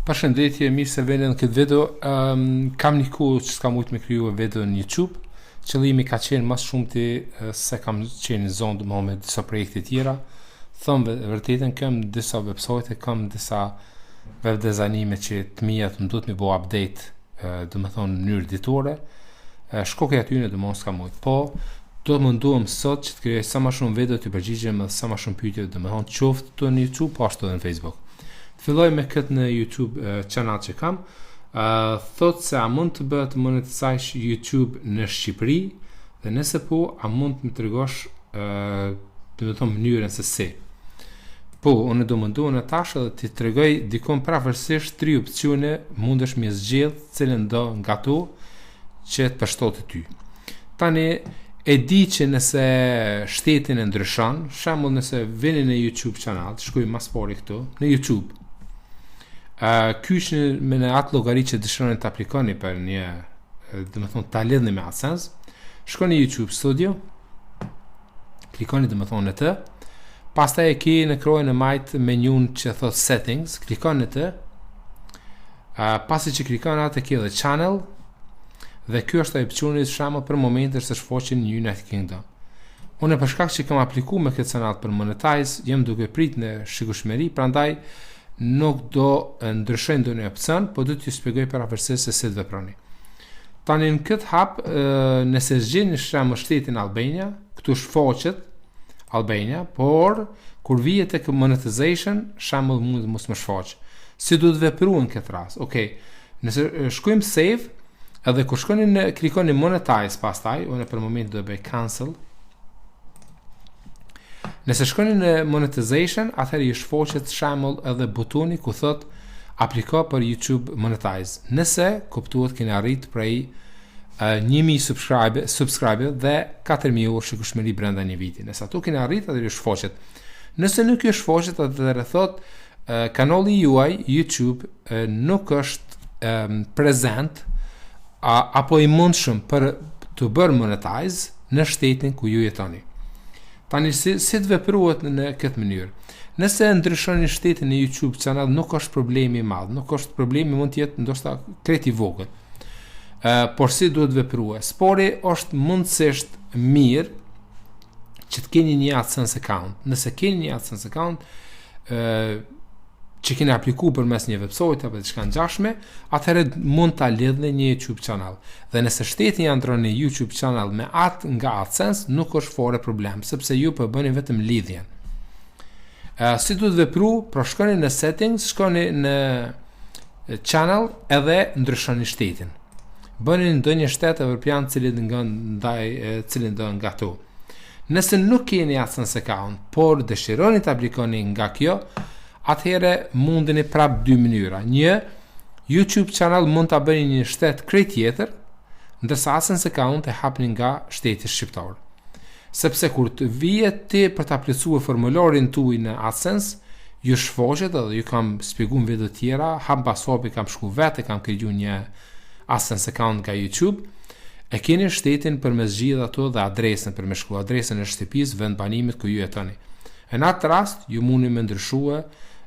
Përshëndetje, mirë se vjen në këtë video. Kam një kohë që s'kam mujt me kriju video në YouTube. Qëllimi ka qenë më shumëti se kam qenë në zonë me disa projekte tjera. Thëmë vërtetën, kam disa websajte, kam disa web dizajnime që të mija të më duhet me bo update, dhe me thonë në mënyrë ditore. Shkoke aty në dhe mos s'kam mujt. Po, do të munduam sot që të krijoj sa më shumë video të përgjigjem dhe sa më shumë pyetje, dhe me thonë qoftë të në YouTube, po ashtu edhe në Facebook. Filloj me këtë në YouTube channel që kam. Thot se a mund të bëhet monetize YouTube në Shqipëri, dhe nëse po, a mund të më tregosh të më thonë mënyrën se si. Po, unë do mundu në tash edhe të tregoj dikon pavarësisht 3 opsione mundesh me zgjedh cilën do nga to që të përshtotë ty. Tani e di që nëse shtetin e ndryshon, shembull nëse vini në YouTube channel, shkoj mas pari këtu në YouTube. Kysh me në atë llogari që dëshironi të aplikoni për një, dhe me thonë, ta lidhni me Adsense, shkoni në YouTube Studio, klikoni dhe me thonë në të, pastaj e ki në krojën e majtë menjun që thot Settings, klikoni në të, pasi që klikoni atë e ki dhe Channel, dhe kjo është opcioni shama për momente se shfoqen në United Kingdom. Unë për shkak që kam apliku me këtë sanat për monetize, jem duke prit në shqiperi, prandaj nuk do ndryshoj ndonjë opcion, po do t'ju shpjegoj pavarësisht se si të veproni. Tani në këtë hap, nëse zgjidhni shembull shtetin Albania, këtu shfaqet Albania, por kur vihet tek monetization, shembull mund mos më shfaq. Si do të veprojmë në këtë rast? Okej. Nëse shkojmë save, edhe kur shkoni në klikoni monetize pastaj, unë për moment do bëj cancel. Nëse shkoni në monetization, atëherë ju shfaqet shembull edhe butoni ku thot apliko për YouTube monetize. Nëse kuptuat keni arrit prej 1000 subscriber dhe 4000 orë shikueshmëri brenda një viti. Nëse ato keni arrit, atëherë ju shfaqet. Nëse nuk ju shfaqet, atëherë thot kanali juaj YouTube nuk është prezent apo i mundshëm për të bërë monetize në shtetin ku ju jetoni. Tani si të veprohet në këtë mënyrë. Nëse ndryshoni shtetin në YouTube channel, nuk është problemi i madh, nuk është problemi, mund të jetë ndoshta krejt i vogël. Por si duhet veprohet? Spori është mundësisht mirë që të keni një Adsense account. Nëse keni një Adsense account, që keni apliku për mes një website apo diçka ngjashme, atëherë mund ta lidhni një YouTube channel. Dhe nëse shteti ja ndron një YouTube channel me atë nga Adsense, nuk është fare problem, sepse ju po bëni vetëm lidhjen. Si duhet vepru? Pra shkoni në settings, shkoni në channel edhe ndryshoni shtetin. Bëni ndonjë shtet evropian cilin do nga to. Nëse nuk keni Adsense account, por dëshironi të aplikoni nga kjo, atëherë mundeni prap 2 mënyra. Një, YouTube channel mund ta bëni një shtet krejt tjetër, ndërsa Adsense account e hapni nga shteti shqiptar. Sepse kur të vihet ti për të aplikuar formularin tuaj në Adsense, ju shfaqet edhe ju kam shpjeguar në video të tjera, hap pas hapi kam shku vetë, kam krijuar një Adsense account nga YouTube. E keni shtetin për me zgjidh ato dhe adresën për me shkruar adresën e shtëpisë, vend banimit ku ju jetoni. Në atë rast, ju mundi me ndryshua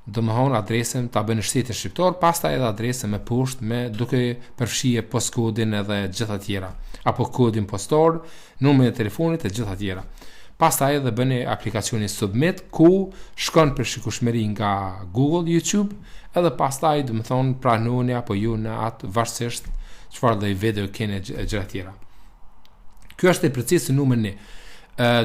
domethënë adresën ta bëni shtetin shqiptar, pastaj edhe adresën me poshtë me duke përfshije postkodin edhe gjitha tjera, apo kodin postor, numrin e telefonit e gjitha tjera. Pastaj edhe bëni aplikacionin Submit ku shkon për shikueshmëri nga Google, YouTube, edhe pastaj domethënë pranoni apo ju në atë varësisht çfarë lloj video keni e gjitha tjera. Ky është i përcjellës numri 1.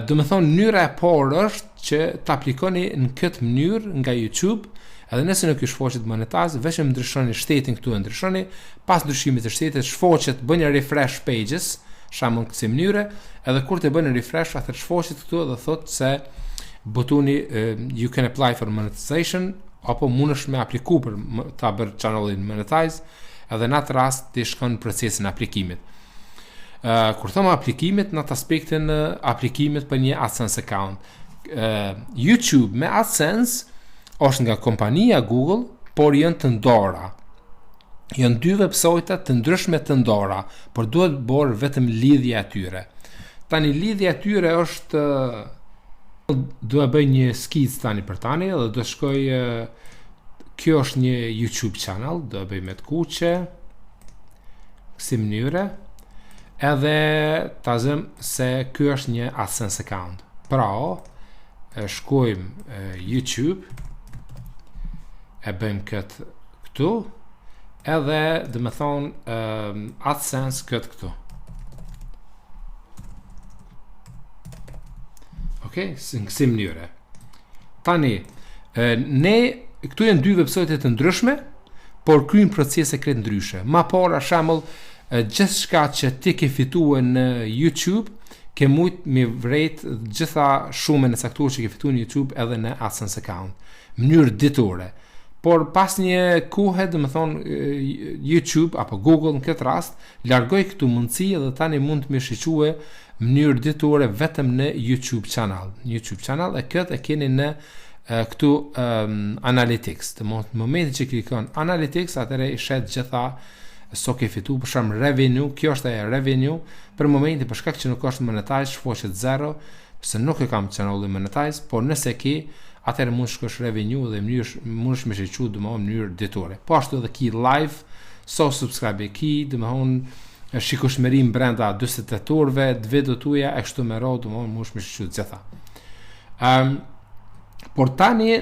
Do me thonë mënyra e parë është që të aplikoni në këtë mënyrë nga YouTube, edhe nëse nuk ju shfaqet monetize, vetëm ndryshoni shtetin këtu e ndryshoni, pas ndryshimit të shtetit shfaqet, bëni refresh pages, shembull në këtë mënyrë, edhe kur të bëni refresh, atë shfaqet këtu dhe thotë se butoni you can apply for monetization, apo mundesh me apliku për ta bërë channelin monetize, edhe në atë rast të shkon në procesin e aplikimit. Kur thëmë aplikimit, në të aspektin aplikimit për një Adsense account. YouTube me Adsense është nga kompania Google, por janë të ndara. Janë 2 websajte të ndryshme të ndara, por duhet bërë vetëm lidhja atyre. Tani lidhja atyre është do të bëj një skic tani për tani, dhe do shkoj Kjo është një YouTube channel, do bëj me të kuqe, kësi mënyre, edhe ta zëm se kjo është një Adsense account. Pra, shkojmë YouTube, e bëjmë këtë këtu, edhe dhe me thonë Adsense këtë këtu. Okay, në kësi mënyre. Tani, ne këtu janë dy websajte të ndryshme, por kryjnë procese krejt ndryshe. Ma para, shembull, gjithçka që ti ke fituar në YouTube, ke mujt me vrejt gjitha shumën e caktuar që ke fituar në YouTube edhe në Adsense account, mënyrë ditore. Por pas një kohe, do të thonë YouTube apo Google në këtë rast, largoi këtu mundësi dhe tani mund të më shique mënyrë ditore vetëm në YouTube channel. YouTube channel e këtë e keni në këtu analytics. Në momentin që klikon analytics, atëherë i shet gjitha so ke fitu, për shembull revenue, kjo është e revenue, për momentin për shkak që nuk është monetize, shfaqet 0, se nuk e kam channelin monetize, por nëse ke, atëherë mund shkosh revenue dhe mund me shiqu domethënë mënyrë ditore. Po ashtu edhe ki live, so subscribe ki, domethënë shikoshmërim brenda 48 orëve, të video tuaja e kështu me radhë, domethënë mund me shiqu gjitha. Por tani,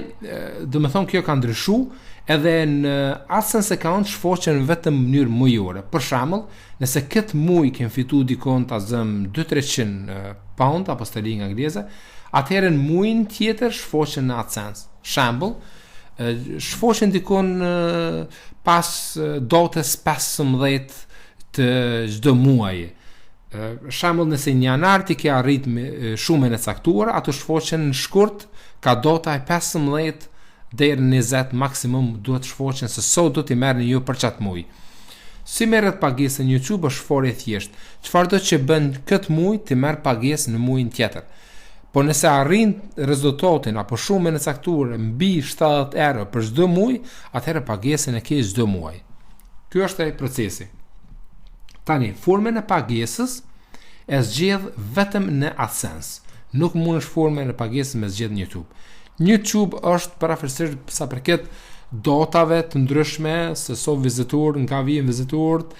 do me thonë kjo ka ndryshu, edhe në Adsense account shfaqen vetëm në mënyrë mujore. Për shembull, nëse këtë muj kem fitu dikon ta zëm 200-300 pound apo sterling angleze, atëherë në muin tjetër shfaqen në Adsense. Shembull, shfaqen dikon pas dotës 15 të çdo muaji. Shembull, nëse në janar ti ke arrit shumën e caktuar, ato shfaqen në shkurt, ka dota e 15 deri në 20 maksimum duhet shfaqen se so do t'i merrni ju për çat muj. Si merret pagesa në YouTube është fort e thjeshtë. Çfarë do që bën këtë muj ti merr pagesë në muajin tjetër. Po nëse arrin rezultatin apo shumën e caktuar mbi 70 euro për çdo muaj, atëherë pagesën e ke çdo muaj. Ky është ai procesi. Tani, formën e pagesës e zgjedh vetëm në Adsense. Nuk mund është formën e pagesës me zgjedh në YouTube. YouTube është parafërsisht sa përket dotave të ndryshme, se so vizitor, nga vijnë vizitorët,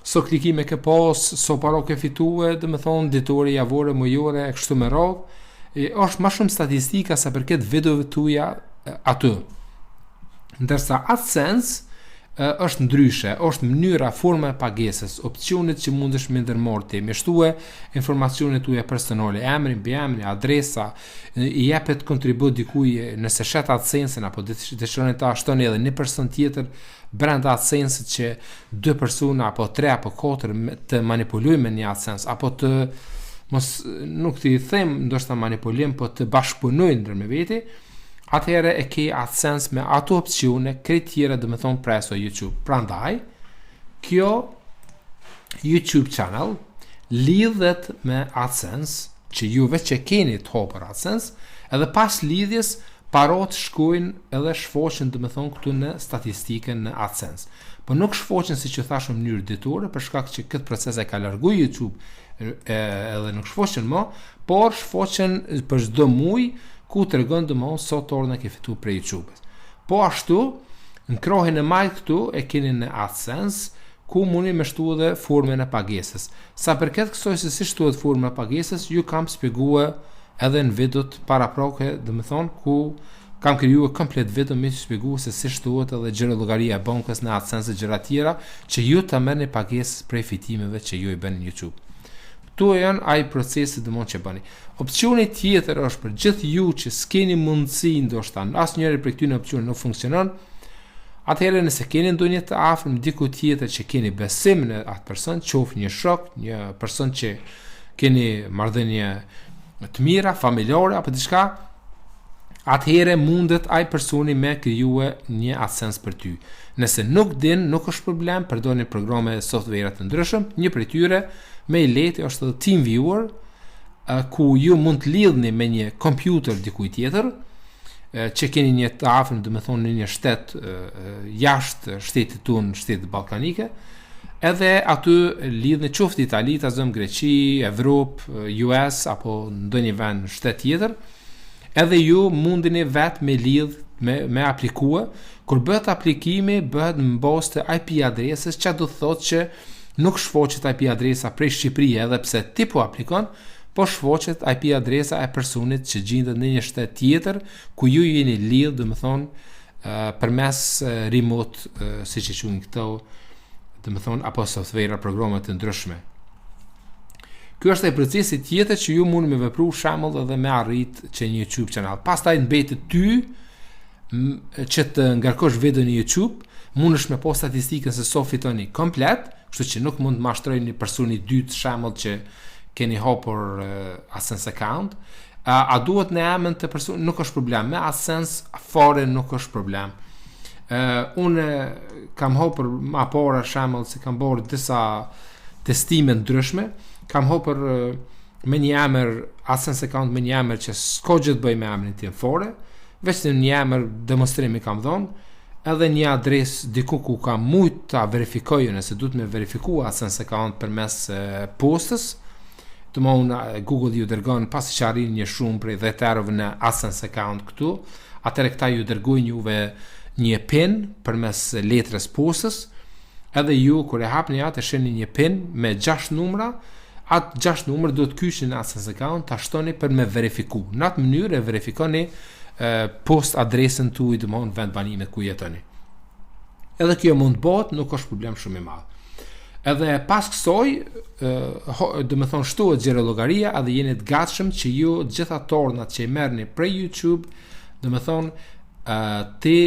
so klikime ke pas, so paro ke fitue, dhe me thonë ditore, javore, mujore, e kështu me radhë, është ma shumë statistika sa përket videove tuja aty. Ndërsa Adsense është ndryshe, është mënyra, forma e pagesës, opcionet që mundesh me ndërmarrë, me shtue informacionet tuaja personale, emrin, mbiemrin, adresa, i jepet kontribut dikujt nëse shet Adsense apo dëshiron ta shtoni edhe një person tjetër brenda Adsense që 2 persona apo 3 apo 4 të manipulojnë në Adsense apo të mos nuk t'i them ndoshta manipulojnë, po të bashkëpunojnë ndër me veti. Atëherë e ke Adsense me ato opcione, krejt tjera dhe me thonë preso YouTube. Prandaj, kjo YouTube channel lidhet me Adsense, që juve që keni të hopër Adsense, edhe pas lidhjes parot shkojnë edhe shfaqen dhe me thonë këtu në statistikën në Adsense. Po nuk shfaqen si që thashëm mënyrë ditore, për shkak që këtë proces e ka largu YouTube edhe nuk shfaqen më, por shfaqen për çdo muaj, ku të regon dhe më sot orën e ke fitu prej YouTube. Po ashtu, në krohin e majt këtu e keni në Adsense, ku mundi me shtu edhe formën e pagesës. Sa përket kësoj se si shtuhet formën e pagesës, ju kam spjegue edhe në videot para proke, dhe me thonë, ku kam kriju komplet video me që spjegu se si shtuhet edhe gjëra llogaria e bankës në Adsense e gjëra tjera, që ju të merrni pagesës prej fitimeve që ju i bën në YouTube. Tu janë ai procesi dhe mund që bëni. Opcioni tjetër është për gjithë ju që s'keni mundësi ndoshta, asnjëri prej këtyre opsioneve nuk funksionon. Atëherë nëse keni ndonjë të afërm diku tjetër që keni besim në atë person, qoftë një shok, një person që keni marrëdhënie të mira, familjare apo diçka, atëherë mundet ai personi me krijue një Adsense për ty. Nëse nuk din, nuk është problem, përdorni programe software të ndryshëm. Një prej tyre me i lehtë është TeamViewer, ku ju mund të lidhni me një kompjuter dikujt tjetër, që keni një të afërm, do të thonë në një shtet jashtë shtetit tonë, shtetit ballkanike, edhe aty lidhni qoftë Itali, azëm Greqi, Evropë, US apo ndonjë vend shtet tjetër, edhe ju mundeni vetë me lidh me aplikue. Kur bëhet aplikimi, bëhet në bazë të IP adresës, që do të thotë që nuk shfaqet IP adresa prej Shqipërisë edhe pse ti po aplikon, po shfaqet IP adresa e personit që gjendet në një shtet tjetër ku ju jeni lidhur, domethënë përmes remote, siç e quajnë këto, domethënë apo software programe të ndryshme. Ky është ai procesi tjetër që ju mund me vepru shembull edhe me arrit që një YouTube kanal. Pastaj mbetet ty që të ngarkosh video në YouTube, mundesh me po statistikën se so fitoni komplet, kështu që nuk mund të mashtrojnë një personi dytë shembull që keni hapur Adsense account. A duhet në emën të personit, nuk është problem. Me Adsense fare nuk është problem. Unë kam hapur më parë shembull se kam bërë disa testime ndryshme, kam hapur me një emër Adsense account me një emër që s'ka gjë të bëj me emrin tim fare, vetëm një emër demonstrimi kam dhënë, edhe një adresë diku ku kam mujt ta verifikoj nëse duhet me verifikua Adsense account përmes postës. Google ju dërgon pasi që arrin një shumë prej 10 eurove në Adsense account këtu, atëherë këta ju dërgojnë juve një PIN përmes letrës postës, edhe ju kur e hapni atë shihni një PIN me 6 numra, atë 6 numër duhet kyçni në Adsense account, ta shtoni për me verifiku. Në atë mënyrë e verifikoni post adresën tuaj, domthonë vend banimet ku jetoni. Edhe kjo mund bëhet, nuk është problem shumë i madh. Edhe pas kësaj, domethënë shtohet xherologaria edhe jeni të gatshëm që ju gjitha tornat që i merrni prej YouTube, domethënë ti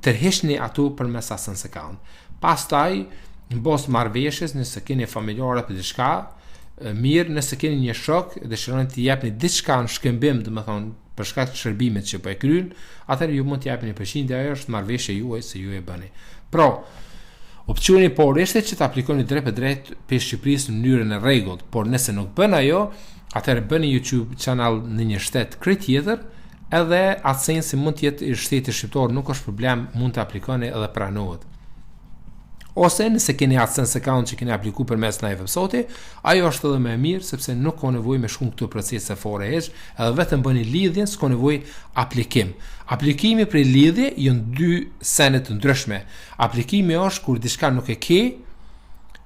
tërheqni ato përmes Adsense account. Pastaj, në bazë marrëveshjes, nëse keni familjarë apo diçka, mirë, nëse keni një shok, dëshironi t'i jepni diçka në shkëmbim, domethënë për shkak të shërbimit që po e kryen, atëherë ju mund t'i japni përqindje, ajo është marrëveshje juaj se ju e bëni. Pra, opsioni por është që të aplikoni drejt për drejt për Shqipërisë në mënyrën e rregullt, por nëse nuk bën ajo, atëherë bëni YouTube channel në një shtet krejt tjetër, edhe Adsense mund të jetë i shtetit shqiptar, nuk është problem, mund të aplikoni edhe pranohet. Ose nëse keni Adsense account që keni aplikuar përmes një websajti, ajo është edhe më e mirë sepse nuk ka nevojë me shkon këto procese fare hiç, edhe vetëm bëni lidhjen, s'ka nevojë aplikim. Aplikimi për lidhje janë dy sene të ndryshme. Aplikimi është kur diçka nuk e ke,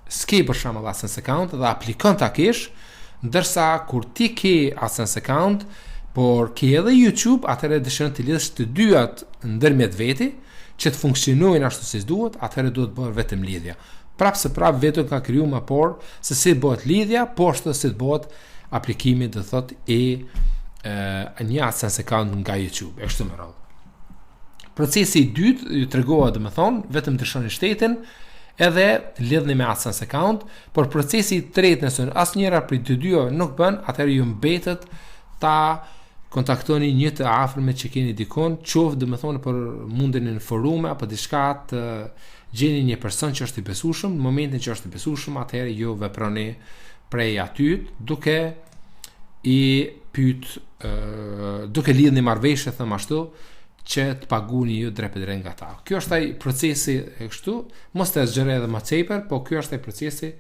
s'ke për shembull Adsense account dhe aplikon ta kesh, ndërsa kur ti ke Adsense account, por ke edhe YouTube, atëherë dëshiron të lidhësh të dyat ndërmjet veti, që të funksionojnë ashtu si duhet, atëherë duhet bërë vetëm lidhja. Prapë vetë ka kriju më por se si bëhet lidhja, po ashtu si bëhet aplikimi, do thotë një Adsense account nga YouTube, e kështu me radhë. Procesi i dytë ju tregohet, domethënë, vetëm të shoni shtetin, edhe lidhni me Adsense account, por procesi i tretë nëse asnjëra prej të dyve nuk bën, atëherë ju mbetet ta kontaktoni një të afërme që keni dikon, qoftë domethënë për mundin në forume apo diçka të gjeni një person që është i besueshëm, në momentin që është i besueshëm, atëherë ju veproni prej aty duke i pyet, duke lidhni marrëveshje them ashtu, që të paguni ju drejt për drejt nga ta. Kjo është ai procesi e kështu, mos të zgjerë edhe më tepër, po ky është ai procesi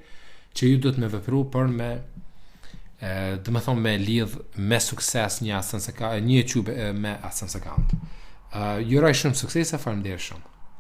që ju duhet me vepru për me domethënë me lidh me sukses një Adsense account, një YouTube me Adsense account. Ju uroj shumë sukses, faleminderit shumë.